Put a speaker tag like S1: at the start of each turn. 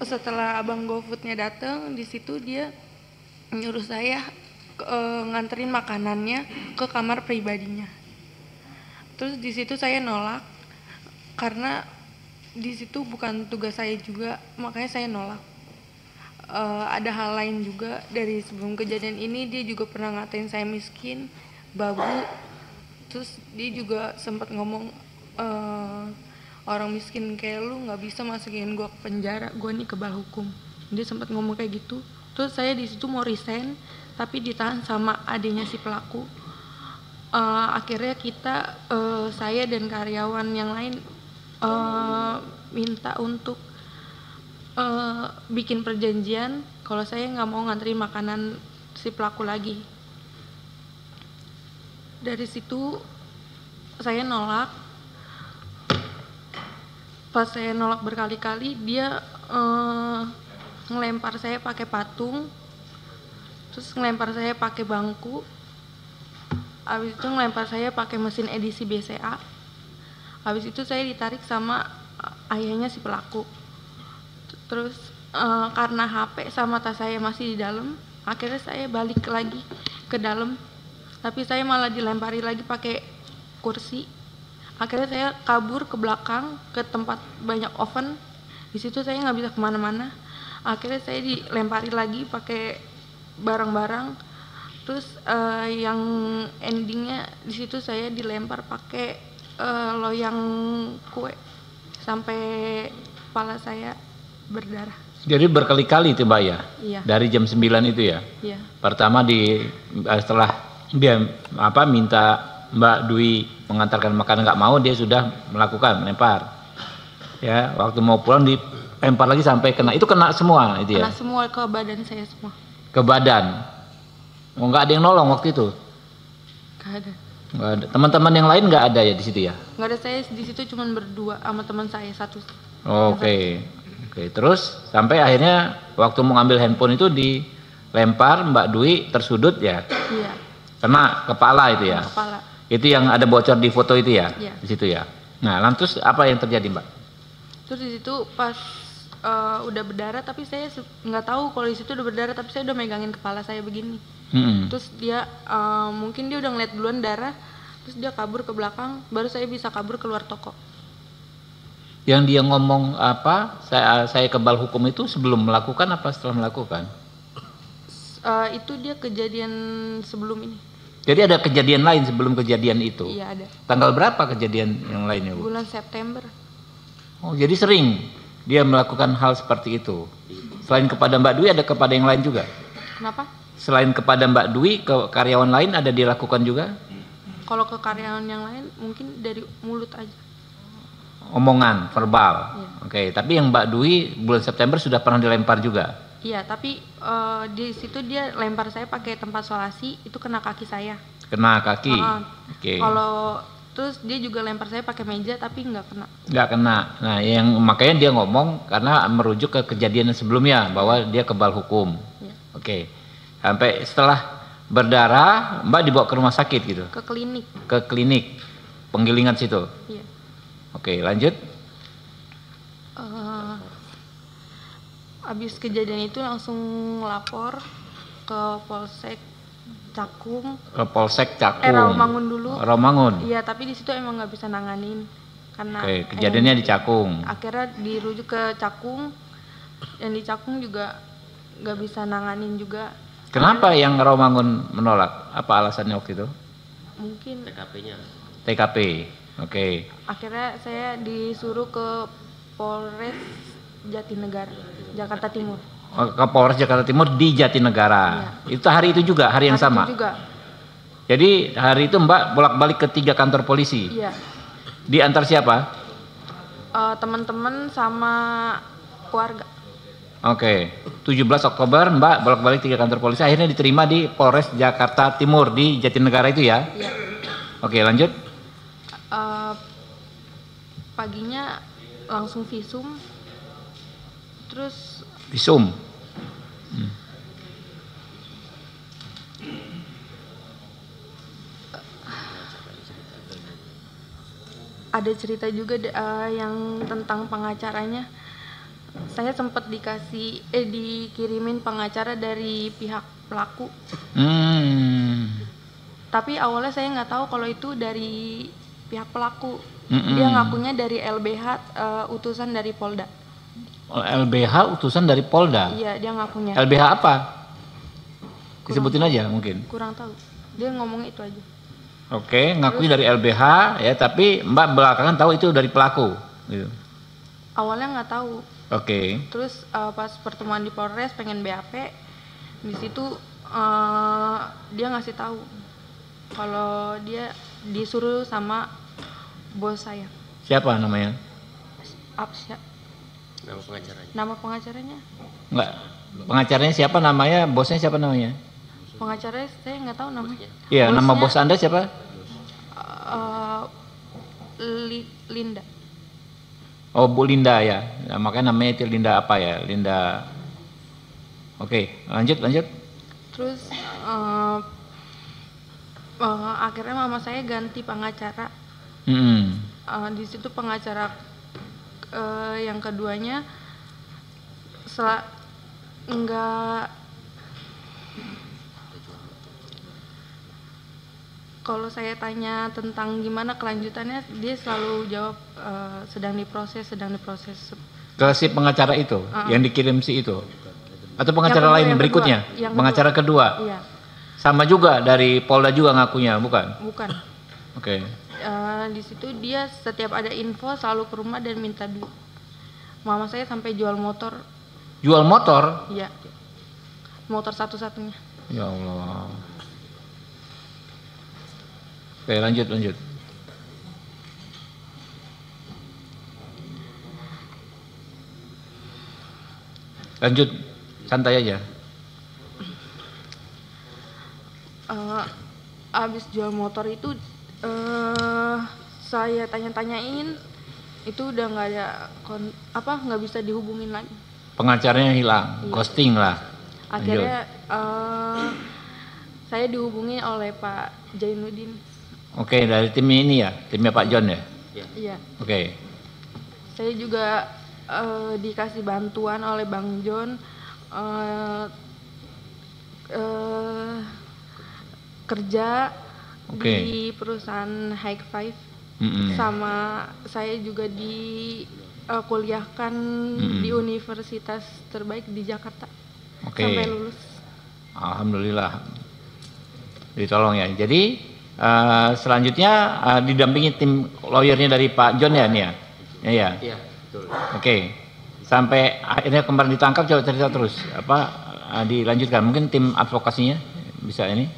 S1: setelah abang GoFoodnya datang, di situ dia nyuruh saya nganterin makanannya ke kamar pribadinya. Terus di situ saya nolak karena di situ bukan tugas saya juga, makanya saya nolak. Ada hal lain juga dari sebelum kejadian ini, dia juga pernah ngatain saya miskin, babu. Terus dia juga sempat ngomong, orang miskin kayak lu nggak bisa masukin gue ke penjara, gue nih kebal hukum. Dia sempat ngomong kayak gitu. Terus saya di situ mau resign, tapi ditahan sama adiknya si pelaku. Akhirnya saya dan karyawan yang lain minta untuk bikin perjanjian kalau saya nggak mau ngantri makanan si pelaku lagi. Dari situ saya nolak. Pas saya nolak berkali-kali, dia ngelempar saya pakai patung, terus ngelempar saya pakai bangku, habis itu ngelempar saya pakai mesin edisi BCA. Habis itu saya ditarik sama ayahnya si pelaku. Terus karena HP sama tas saya masih di dalam, akhirnya saya balik lagi ke dalam, tapi saya malah dilempari lagi pakai kursi. Akhirnya saya kabur ke belakang ke tempat banyak oven. Di situ saya nggak bisa kemana-mana. Akhirnya saya dilempari lagi pakai barang-barang. Terus yang endingnya di situ saya dilempar pakai loyang kue sampai kepala saya berdarah.
S2: Jadi berkali-kali itu Mbak ya?
S1: Iya.
S2: Dari jam 9 itu ya?
S1: Iya.
S2: Pertama setelah dia minta Mbak Dwi mengantarkan makanan, nggak mau, dia sudah melakukan melempar. Ya, waktu mau pulang dilempar lagi sampai kena. Itu kena semua itu ya?
S1: Kena semua ke badan saya semua.
S2: Ke badan. Oh, nggak ada yang nolong waktu itu?
S1: Nggak ada.
S2: Nggak ada. Teman-teman yang lain nggak ada ya di situ ya?
S1: Nggak ada, saya di situ cuma berdua sama teman saya satu.
S2: Oke. Terus sampai akhirnya waktu mau ngambil handphone itu dilempar, Mbak Dwi tersudut ya?
S1: Iya.
S2: Kena kepala itu ya?
S1: Kepala.
S2: Itu yang ada bocor di foto itu ya?
S1: Iya.
S2: Di situ ya. Nah, lantas apa yang terjadi, Mbak?
S1: Terus di situ pas udah berdarah, tapi saya nggak tahu kalau di situ udah berdarah, tapi saya udah megangin kepala saya begini. Terus dia mungkin dia udah ngeliat duluan darah, terus dia kabur ke belakang, baru saya bisa kabur keluar toko.
S2: Yang dia ngomong apa? Saya kebal hukum itu sebelum melakukan apa setelah melakukan?
S1: Itu dia kejadian sebelum ini.
S2: Jadi ada kejadian lain sebelum kejadian itu?
S1: Iya ada.
S2: Tanggal berapa kejadian yang lainnya, Bu?
S1: Bulan September.
S2: Oh, jadi sering dia melakukan hal seperti itu. Selain kepada Mbak Dwi, ada kepada yang lain juga?
S1: Kenapa?
S2: Selain kepada Mbak Dwi, ke karyawan lain ada dilakukan juga?
S1: Kalau ke karyawan yang lain mungkin dari mulut aja.
S2: Omongan, verbal.
S1: Iya.
S2: Oke, tapi yang Mbak Dwi bulan September sudah pernah dilempar juga?
S1: Iya, tapi di situ dia lempar saya pakai tempat solasi, itu kena kaki saya.
S2: Kena kaki?
S1: Oke. Kalau terus dia juga lempar saya pakai meja, tapi nggak kena.
S2: Nggak kena. Nah, makanya dia ngomong karena merujuk ke kejadian sebelumnya bahwa dia kebal hukum.
S1: Iya.
S2: Oke. Sampai setelah berdarah, Mbak dibawa ke rumah sakit gitu?
S1: Ke klinik.
S2: Ke klinik penggilingan situ?
S1: Iya.
S2: Oke, lanjut.
S1: Habis kejadian itu langsung lapor ke Polsek Cakung.
S2: Ke Polsek Cakung.
S1: Rawamangun dulu.
S2: Rawamangun.
S1: Iya, tapi di situ emang nggak bisa nanganin karena.
S2: Oke, kejadiannya di Cakung.
S1: Akhirnya dirujuk ke Cakung, yang di Cakung juga nggak bisa nanganin juga.
S2: Kenapa yang Rawamangun menolak? Apa alasannya waktu itu?
S1: Mungkin
S3: TKP-nya.
S2: TKP. Oke.
S1: Akhirnya saya disuruh ke Polres Jatinegara, Jakarta Timur.
S2: Ke Polres Jakarta Timur di Jatinegara. Iya. Itu hari itu juga, hari yang sama?
S1: Itu juga.
S2: Jadi hari itu Mbak bolak-balik ke 3 kantor polisi?
S1: Iya.
S2: Diantar siapa?
S1: Teman-teman sama keluarga.
S2: Oke. 17 Oktober Mbak bolak-balik 3 kantor polisi, akhirnya diterima di Polres Jakarta Timur di Jatinegara itu ya?
S1: Iya.
S2: Oke, lanjut.
S1: Paginya langsung visum. Terus
S2: visum.
S1: Ada cerita juga yang tentang pengacaranya. Saya sempat dikirimin pengacara dari pihak pelaku. Tapi awalnya saya nggak tahu kalau itu dari pihak pelaku. Dia ngakunya dari LBH, utusan dari Polda.
S2: LBH utusan dari Polda?
S1: Iya, dia ngakunya.
S2: LBH apa? Disebutin aja mungkin.
S1: Kurang tahu. Dia ngomong itu aja.
S2: Oke, ngakunya dari LBH ya, tapi Mbak belakangan tahu itu dari pelaku. Gitu.
S1: Awalnya nggak tahu.
S2: Oke.
S1: Terus pas pertemuan di Polres pengen BAP, di situ dia ngasih tahu kalau dia disuruh sama bos saya.
S2: Siapa namanya?
S1: Apsya.
S3: Nama pengacaranya?
S1: Nama pengacaranya?
S2: Enggak. Pengacaranya siapa namanya? Bosnya siapa namanya?
S1: Pengacaranya saya nggak tahu namanya.
S2: Iya, nama bos Anda siapa?
S1: Linda.
S2: Oh, Bu Linda ya. Nah, makanya namanya itu Linda apa ya? Linda. Oke, lanjut.
S1: Terus akhirnya mama saya ganti pengacara. Di situ pengacara yang keduanya kalau saya tanya tentang gimana kelanjutannya, dia selalu jawab sedang diproses.
S2: Ke si pengacara itu yang dikirim si itu, atau pengacara
S1: Yang kedua,
S2: lain
S1: yang
S2: berikutnya?
S1: kedua.
S2: Pengacara kedua.
S1: Iya.
S2: Sama juga dari Polda juga ngakunya, bukan?
S1: Bukan.
S2: Oke.
S1: Di situ dia setiap ada info selalu ke rumah dan minta duit. Mama saya sampai jual motor.
S2: Jual motor?
S1: Iya. Motor satu-satunya.
S2: Ya Allah. Oke, lanjut. Lanjut, santai aja.
S1: Abis jual motor itu saya tanya-tanyain, itu udah nggak ada nggak bisa dihubungin lagi.
S2: Pengacaranya hilang,
S1: Iya.
S2: ghosting lah.
S1: Akhirnya saya dihubungi oleh Pak Jainuddin.
S2: Oke, dari tim ini ya, timnya Pak John ya.
S1: Iya.
S2: Oke.
S1: Saya juga dikasih bantuan oleh Bang John kerja di perusahaan High Five. Sama saya juga kuliahkan di universitas terbaik di Jakarta. Sampai lulus. Alhamdulillah.
S2: Ditolong ya. Jadi selanjutnya didampingi tim lawyernya dari Pak John ya nih ya. Iya.
S3: Iya, betul.
S2: Oke. Sampai akhirnya kemarin ditangkap, coba cerita terus. Dilanjutkan. Mungkin tim advokasinya bisa ini.